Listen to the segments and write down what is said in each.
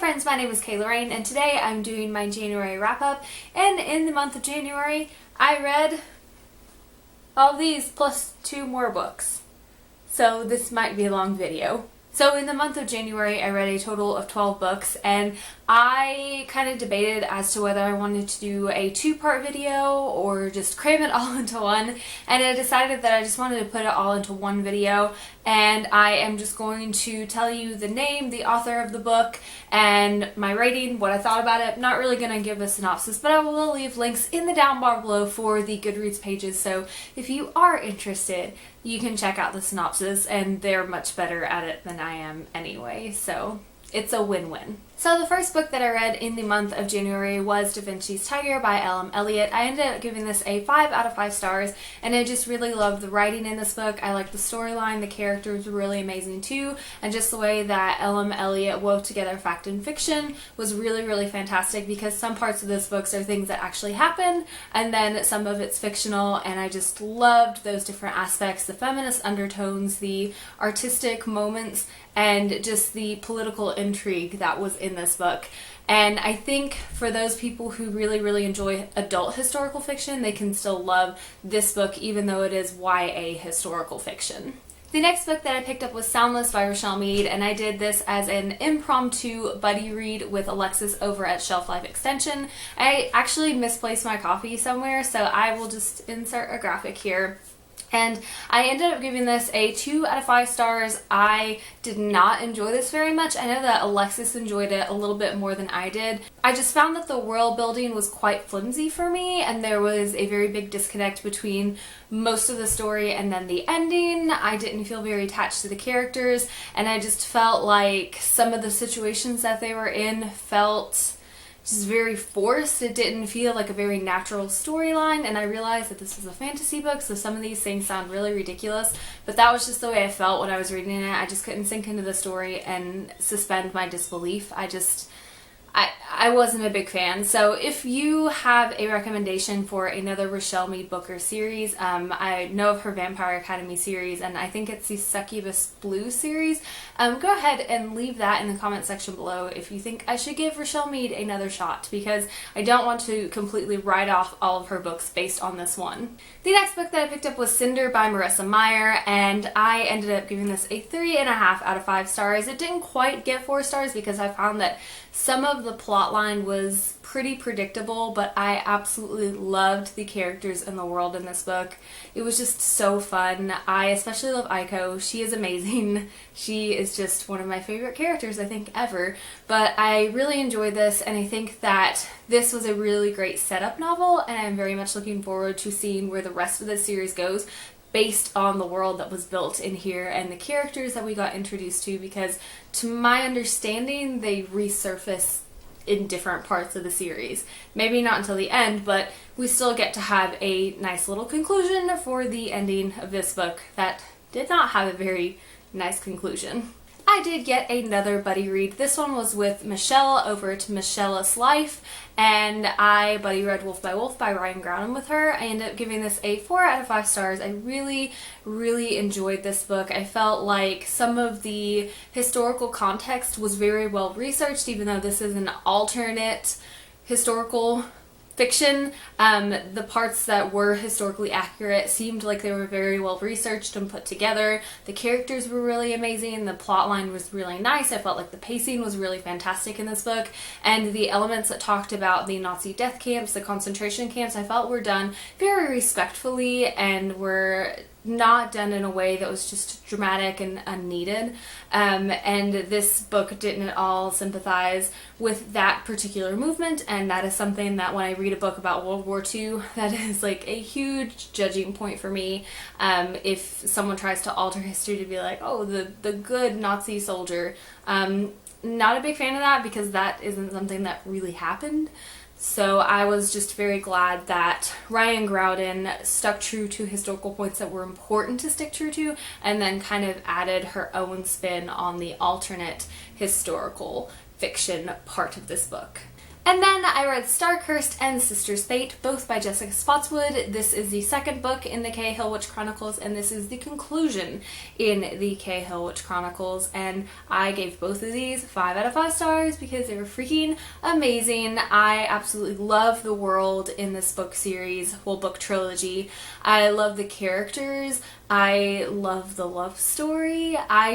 friends, my name is Kay Lorraine, and today I'm doing my January wrap-up, and in the month of January, I read all these plus 2 more books. So this might be a long video. So in the month of January, I read a total of 12 books, and I kind of debated as to whether I wanted to do a 2-part video or just cram it all into one, and I decided that I just wanted to put it all into one video, and I am just going to tell you the name, the author of the book, and my rating, what I thought about it. I'm not really going to give a synopsis, but I will leave links in the down bar below for the Goodreads pages, so if you are interested, you can check out the synopsis, and they're much better at it than I am anyway, so it's a win-win. So the first book that I read in the month of January was Vincis Tiger by L.M. Elliott. I ended up giving this a 5 out of 5 stars, and I just really loved the writing in this book. I liked the storyline, the characters were really amazing too, and just the way that L.M. Elliott wove together fact and fiction was really, really fantastic, because some parts of this book are things that actually happened, and then some of it's fictional, and I just loved those different aspects, the feminist undertones, the artistic moments, and just the political intrigue that was in this book. And I think for those people who really, really enjoy adult historical fiction, they can still love this book even though it is YA historical fiction. The next book that I picked up was Soundless by Rochelle Mead, and I did this as an impromptu buddy read with Alexis over at Shelf Life Extension. I actually misplaced my copy somewhere, so I will just insert a graphic here. And I ended up giving this a 2 out of 5 stars. I did not enjoy this very much. I know that Alexis enjoyed it a little bit more than I did. I just found that the world building was quite flimsy for me, and there was a very big disconnect between most of the story and then the ending. I didn't feel very attached to the characters, and I just felt like some of the situations that they were in felt just very forced. It didn't feel like a very natural storyline, and I realized that this is a fantasy book, so some of these things sound really ridiculous, but that was just the way I felt when I was reading it. I just couldn't sink into the story and suspend my disbelief. I wasn't a big fan. So if you have a recommendation for another Rochelle Mead book or series, I know of her Vampire Academy series, and I think it's the Succubus Blue series. Go ahead and leave that in the comment section below if you think I should give Rochelle Mead another shot, because I don't want to completely write off all of her books based on this one. The next book that I picked up was Cinder by Marissa Meyer, and I ended up giving this a 3.5 out of 5 stars. It didn't quite get 4 stars because I found that some of the plot line was pretty predictable, but I absolutely loved the characters and the world in this book. It was just so fun. I especially love Aiko. She is amazing. She is just one of my favorite characters, I think, ever. But I really enjoyed this, and I think that this was a really great setup novel, and I'm very much looking forward to seeing where the rest of the series goes, based on the world that was built in here and the characters that we got introduced to, because to my understanding they resurface in different parts of the series. Maybe not until the end, but we still get to have a nice little conclusion for the ending of this book that did not have a very nice conclusion. I did get another buddy read. This one was with Michelle over at Michelle's Life, and I buddy read Wolf by Ryan Groudon with her. I ended up giving this a 4 out of 5 stars. I really, really enjoyed this book. I felt like some of the historical context was very well researched, even though this is an alternate historical fiction. The parts that were historically accurate seemed like they were very well researched and put together. The characters were really amazing. The plot line was really nice. I felt like the pacing was really fantastic in this book, and the elements that talked about the Nazi death camps, the concentration camps, I felt were done very respectfully and were not done in a way that was just dramatic and unneeded. And this book didn't at all sympathize with that particular movement, and that is something that when I read a book about World War II, that is like a huge judging point for me. If someone tries to alter history to be like, oh, the good Nazi soldier, not a big fan of that, because that isn't something that really happened. So I was just very glad that Ryan Groudon stuck true to historical points that were important to stick true to, and then kind of added her own spin on the alternate historical fiction part of this book. And then I read Star-Cursed and Sister's Fate, both by Jessica Spotswood. This is the second book in the Cahill Witch Chronicles, and this is the conclusion in the Cahill Witch Chronicles, and I gave both of these 5 out of 5 stars because they were freaking amazing. I absolutely love the world in this book series, well, book trilogy. I love the characters. I love the love story. I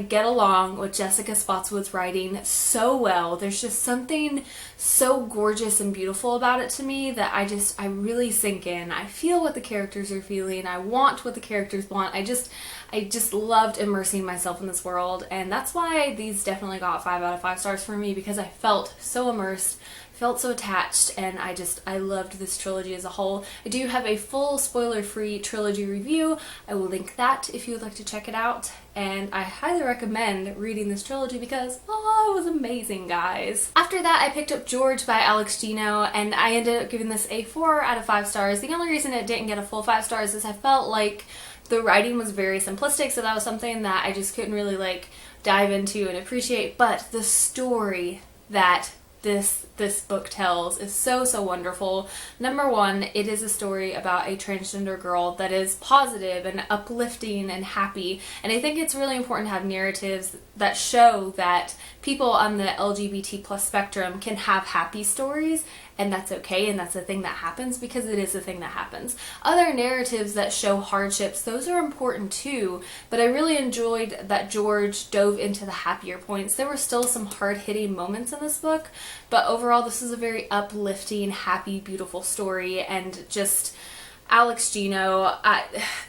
get along with Jessica Spotswood's writing so well. There's just something so gorgeous and beautiful about it to me that I really sink in. I feel what the characters are feeling. I want what the characters want. I just loved immersing myself in this world, and that's why these definitely got 5 out of 5 stars for me, because I felt so immersed, felt so attached, and I loved this trilogy as a whole. I do have a full spoiler-free trilogy review. I will link that if you would like to check it out, and I highly recommend reading this trilogy because, oh, it was amazing, guys. After that, I picked up George by Alex Gino, and I ended up giving this a 4 out of 5 stars. The only reason it didn't get a full 5 stars is I felt like the writing was very simplistic, so that was something that I just couldn't really dive into and appreciate, but the story that this book tells is so wonderful. Number one, it is a story about a transgender girl that is positive and uplifting and happy, and I think it's really important to have narratives that show that people on the LGBT plus spectrum can have happy stories, and that's okay, and that's a thing that happens because it is a thing that happens. Other narratives that show hardships, those are important too, but I really enjoyed that George dove into the happier points. There were still some hard-hitting moments in this book, but overall this is a very uplifting, happy, beautiful story, and just Alex Gino,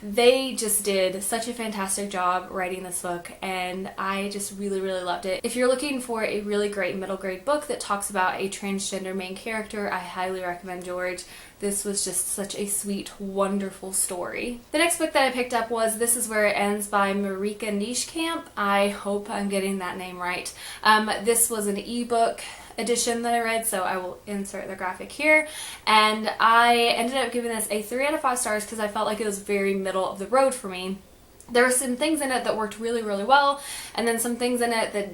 they just did such a fantastic job writing this book, and I just really loved it. If you're looking for a really great middle grade book that talks about a transgender main character, I highly recommend George. This was just such a sweet, wonderful story. The next book that I picked up was This Is Where It Ends by Marika Nieschamp. I hope I'm getting that name right. This was an ebook edition that I read, so I will insert the graphic here, and I ended up giving this a 3 out of 5 stars because I felt like it was very middle of the road for me. There were some things in it that worked really well, and then some things in it that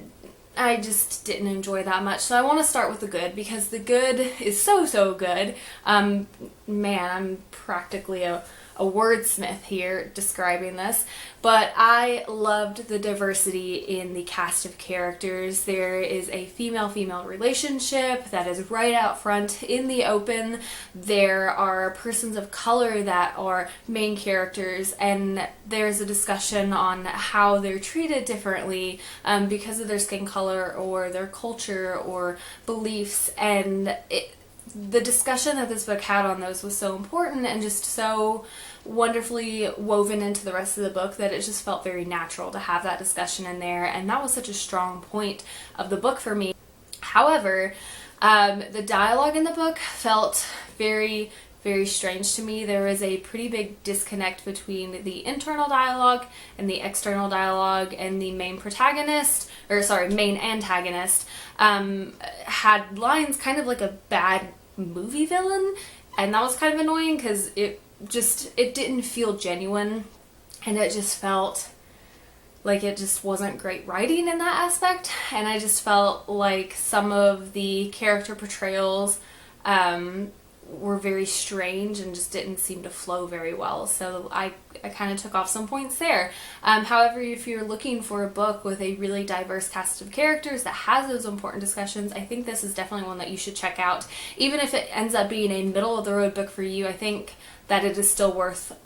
I just didn't enjoy that much. So I want to start with the good, because the good is so good. Man, I'm practically a wordsmith here describing this, but I loved the diversity in the cast of characters. There is a female-female relationship that is right out front in the open. There are persons of color that are main characters, and there's a discussion on how they're treated differently because of their skin color or their culture or beliefs, and the discussion that this book had on those was so important and just so wonderfully woven into the rest of the book that it just felt very natural to have that discussion in there, and that was such a strong point of the book for me. However, the dialogue in the book felt very strange to me. There was a pretty big disconnect between the internal dialogue and the external dialogue, and the main protagonist, or sorry, main antagonist, had lines kind of like a bad movie villain, and that was kind of annoying because it didn't feel genuine, and it just felt like it just wasn't great writing in that aspect, and I just felt like some of the character portrayals were very strange and just didn't seem to flow very well, so I kind of took off some points there. However, if you're looking for a book with a really diverse cast of characters that has those important discussions, I think this is definitely one that you should check out. Even if it ends up being a middle-of-the-road book for you, I think that it is still worth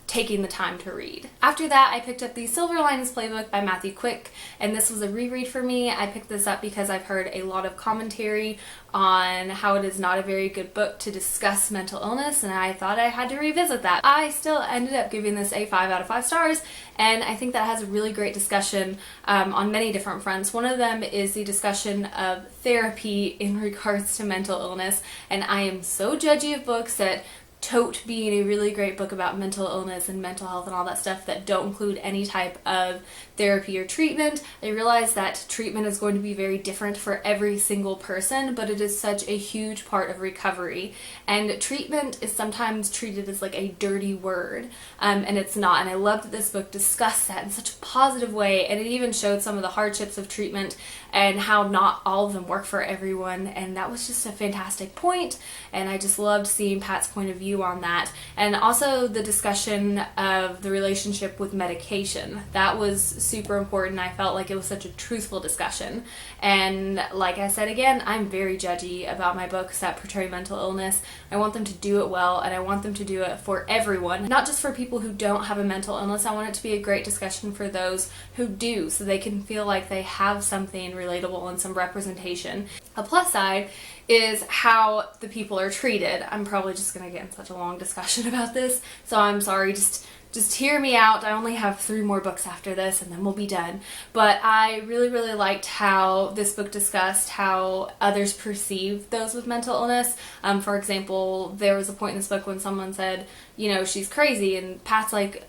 taking the time to read. After that, I picked up the Silver Linings Playbook by Matthew Quick, and this was a reread for me. I picked this up because I've heard a lot of commentary on how it is not a very good book to discuss mental illness, and I thought I had to revisit that. I still ended up giving this a 5 out of 5 stars, and I think that has a really great discussion on many different fronts. One of them is the discussion of therapy in regards to mental illness, and I am so judgy of books that tote being a really great book about mental illness and mental health and all that stuff that don't include any type of therapy or treatment. I realize that treatment is going to be very different for every single person, but it is such a huge part of recovery. And treatment is sometimes treated as like a dirty word, and it's not. And I love that this book discussed that in such a positive way, and it even showed some of the hardships of treatment and how not all of them work for everyone, and that was just a fantastic point, and I just loved seeing Pat's point of view on that. And also the discussion of the relationship with medication. That was super important. I felt like it was such a truthful discussion. And like I said again, I'm very judgy about my books that portray mental illness. I want them to do it well, and I want them to do it for everyone, not just for people who don't have a mental illness. I want it to be a great discussion for those who do, so they can feel like they have something relatable and some representation. A plus side is how the people are treated. I'm probably just going to get in such a long discussion about this, so I'm sorry, just hear me out. I only have 3 more books after this and then we'll be done. But I really, really liked how this book discussed how others perceive those with mental illness. For example, there was a point in this book when someone said, you know, she's crazy, and Pat's like,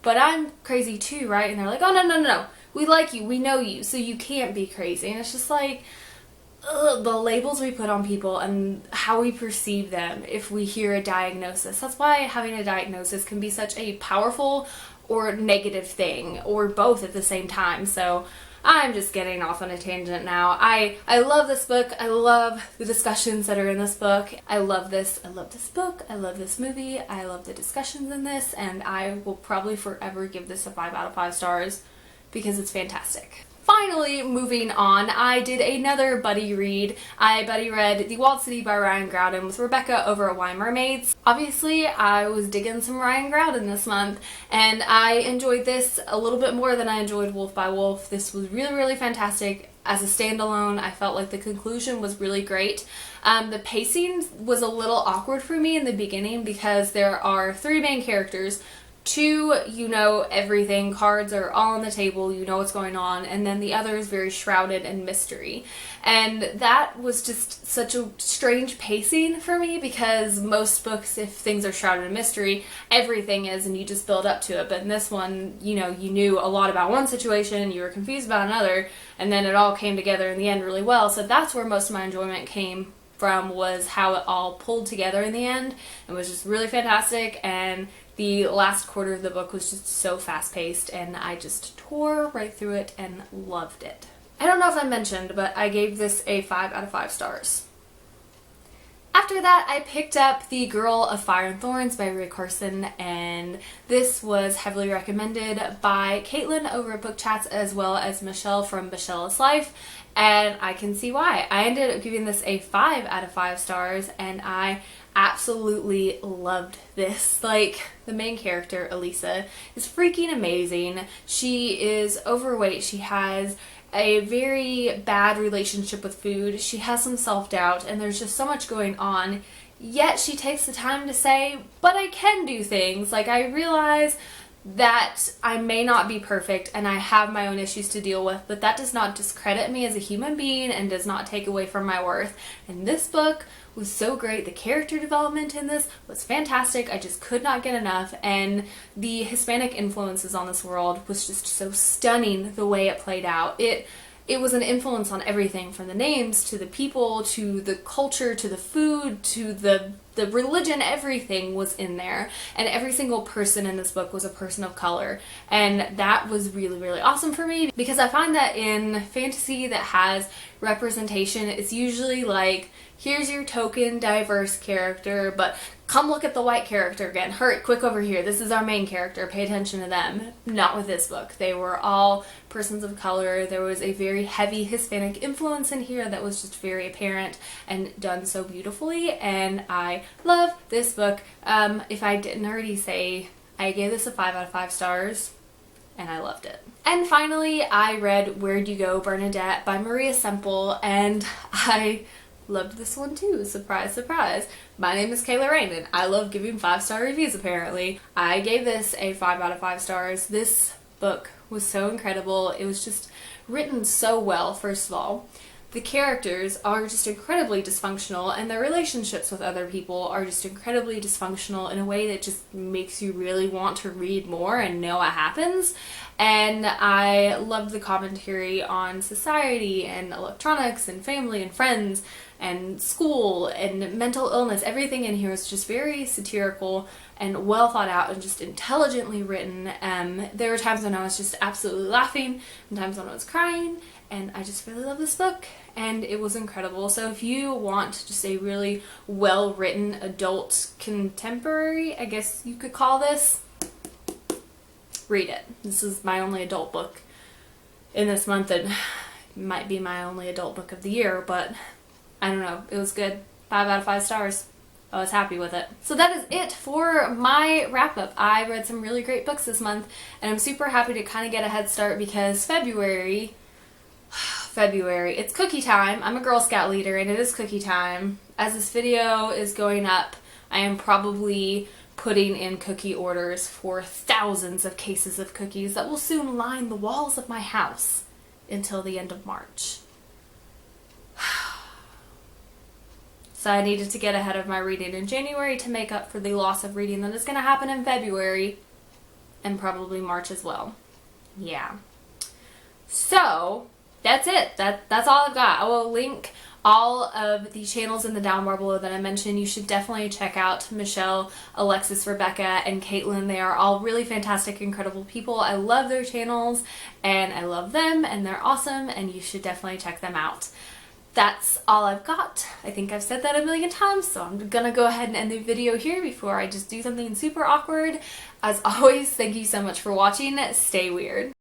but I'm crazy too, right? And they're like, oh, no. We like you, we know you, so you can't be crazy. And it's just like, ugh, the labels we put on people and how we perceive them if we hear a diagnosis. That's why having a diagnosis can be such a powerful or negative thing, or both at the same time. So I'm just getting off on a tangent now. I love this book. I love the discussions that are in this book. I love this book. I love this movie. I love the discussions in this, and I will probably forever give this a 5 out of 5 stars because it's fantastic. Finally, moving on, I did another buddy read. I buddy read The Walled City by Ryan Groudon with Rebecca over at Why Mermaids. Obviously, I was digging some Ryan Groudon this month, and I enjoyed this a little bit more than I enjoyed Wolf by Wolf. This was really, really fantastic. As a standalone, I felt like the conclusion was really great. The pacing was a little awkward for me in the beginning because there are 3 main characters. 2, you know everything, cards are all on the table, you know what's going on, and then the other is very shrouded in mystery. And that was just such a strange pacing for me, because most books, if things are shrouded in mystery, everything is, and you just build up to it. But in this one, you know, you knew a lot about one situation, you were confused about another, and then it all came together in the end really well. So that's where most of my enjoyment came from, was how it all pulled together in the end. It was just really fantastic, and the last quarter of the book was just so fast-paced, and I just tore right through it and loved it. I don't know if I mentioned, but I gave this a 5 out of 5 stars. After that, I picked up The Girl of Fire and Thorns by Ray Carson, and this was heavily recommended by Caitlin over at Book Chats, as well as Michelle from Michelle's Life, and I can see why. I ended up giving this a 5 out of 5 stars, and I absolutely loved this. Like, the main character, Elisa, is freaking amazing. She is overweight. She has a very bad relationship with food. She has some self-doubt, and there's just so much going on. Yet she takes the time to say, but I can do things. Like, I realize that I may not be perfect and I have my own issues to deal with, but that does not discredit me as a human being and does not take away from my worth. And this book was so great. The character development in this was fantastic. I just could not get enough, and the Hispanic influences on this world was just so stunning the way it played out. It was an influence on everything, from the names to the people to the culture to the food to the religion. Everything was in there, and every single person in this book was a person of color, and that was really, really awesome for me, because I find that in fantasy that has representation, it's usually like, here's your token diverse character, but come look at the white character again. Hurry, quick over here. This is our main character. Pay attention to them. Not with this book. They were all persons of color. There was a very heavy Hispanic influence in here that was just very apparent and done so beautifully, and I love this book. If I didn't already say, I gave this a 5 out of 5 stars, and I loved it. And finally, I read Where'd You Go, Bernadette by Maria Semple, and I loved this one too. Surprise, surprise. My name is Kayla Rain, and I love giving 5-star reviews, apparently. I gave this a 5 out of 5 stars. This book was so incredible. It was just written so well, first of all. the characters are just incredibly dysfunctional, and their relationships with other people are just incredibly dysfunctional in a way that just makes you really want to read more and know what happens. And I loved the commentary on society and electronics and family and friends and school and mental illness. Everything in here is just very satirical and well thought out and just intelligently written. There were times when I was just absolutely laughing and times when I was crying, and I just really love this book, and it was incredible. So if you want just a really well written adult contemporary, I guess you could call this, read it. This is my only adult book in this month, and might be my only adult book of the year, but I don't know, it was good. 5 out of 5 stars. I was happy with it. So that is it for my wrap up. I read some really great books this month, and I'm super happy to kind of get a head start because February, it's cookie time. I'm a Girl Scout leader and it is cookie time. As this video is going up, I am probably putting in cookie orders for thousands of cases of cookies that will soon line the walls of my house until the end of March. So I needed to get ahead of my reading in January to make up for the loss of reading that is going to happen in February and probably March as well. Yeah. So that's it. That's all I've got. I will link all of the channels in the down bar below that I mentioned. You should definitely check out Michelle, Alexis, Rebecca, and Caitlin. They are all really fantastic, incredible people. I love their channels and I love them and they're awesome, and you should definitely check them out. That's all I've got. I think I've said that a million times, so I'm gonna go ahead and end the video here before I just do something super awkward. As always, thank you so much for watching. Stay weird.